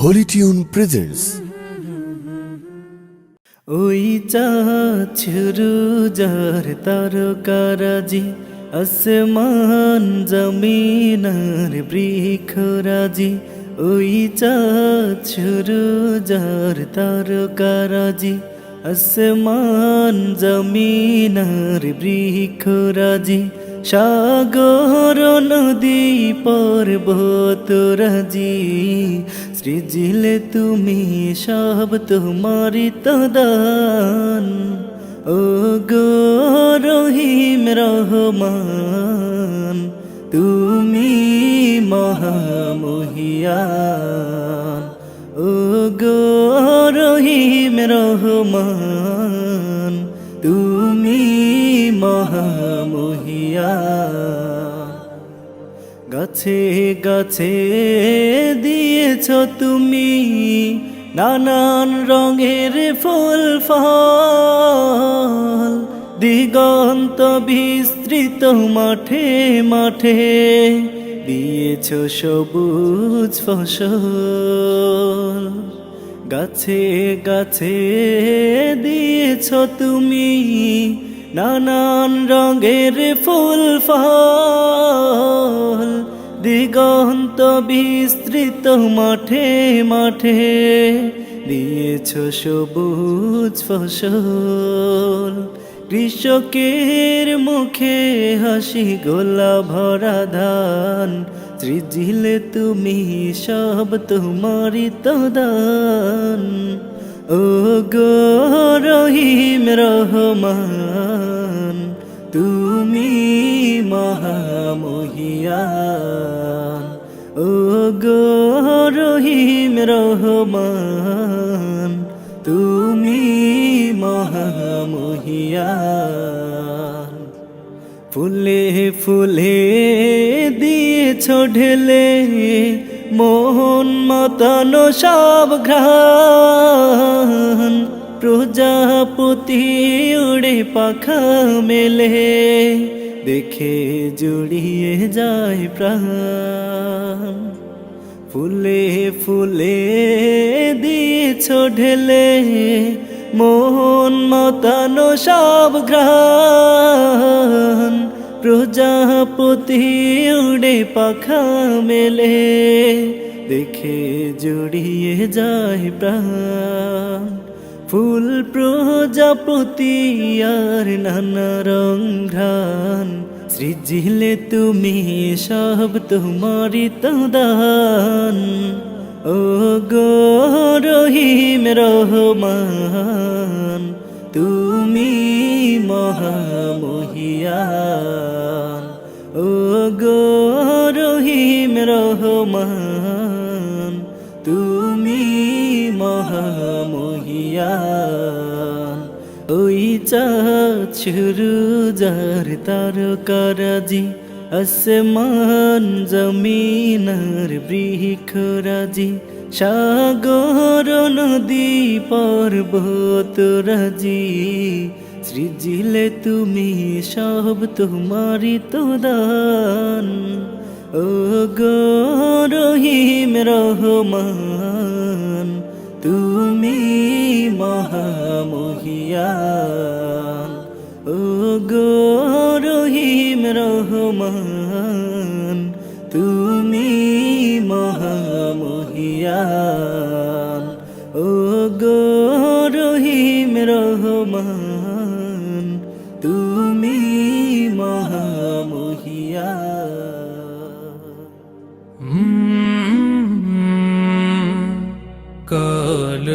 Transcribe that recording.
Holi tune presents. ওই চাঁদ শুরু যার তারকারাজি, আসমান জমিনার বৃক্ষরাজি। ওই চাঁদ শুরু যার তারকারাজি, আসমান জমিনার বৃক্ষরাজি। সাগর নদী পর্বতরাজি, সৃজিলে তুমি সব তোমারি তো দান। ও গো রহিম রহমান, তুমি মহামহিয়ান। ও গো রহিম রহমান, তুমি মহামহিয়ান। গাছে গাছে দিয়েছ তুমি নানান রঙের ফুল ফল, দিগন্ত বিস্তৃত মাঠে মাঠে দিয়েছ সবুজ ফসল। গাছে গাছে দিয়েছ তুমি নানান রঙের ফুল ফল, দিগন্ত বিস্তৃত মাঠে মাঠে দিয়েছ সবুজ ফসল। কৃষকের মুখে হাসি গোলা ভরা ধান, সৃজিলে তুমি সব তোমারি তো দান। ও গো রহিম রহমান, তুমি মহামহিয়ান। ও গো রহিম রহমান, তুমি মহামহিয়ান। ফুলে ফুলে দিয়েছ ঢেলে মোহন মাতানো সব ঘ্রাণ, প্রজাপতি উড়ে পাখা মেলে দেখে জুড়িয়ে যায় প্রাণ। ফুলে ফুলে দিয়েছ ঢেলে মোহন মাতানো সব ঘ্রাণ, প্রজাপতি উড়ে পাখা মেলে দেখে জুড়িয়ে যায় প্রাণ। ফুল প্রজাপতি আর নানা রং ঘ্রাণ, সৃজিলে তুমি সব তোমারি তো দান। ও গো রহিম রহমান, তুমি মহামহিয়ান। ও গো রহিম রহমান, তুমি মহামহিয়ান। ওই চাঁদ শুরু যার তারকারাজি, আসমান জমিনার বৃক্ষরাজি। সাগর নদী পর্বতরাজি, সৃজিলে তুমি সব তোমারি তো দান। ও গো রহিম রহমান, তুমি মহামহিয়ান। ও গো রহিম রহমান, তুমি মহামহিয়ান। ও গো রহিম রহমান, তুমি মহামহিয়ান। কাল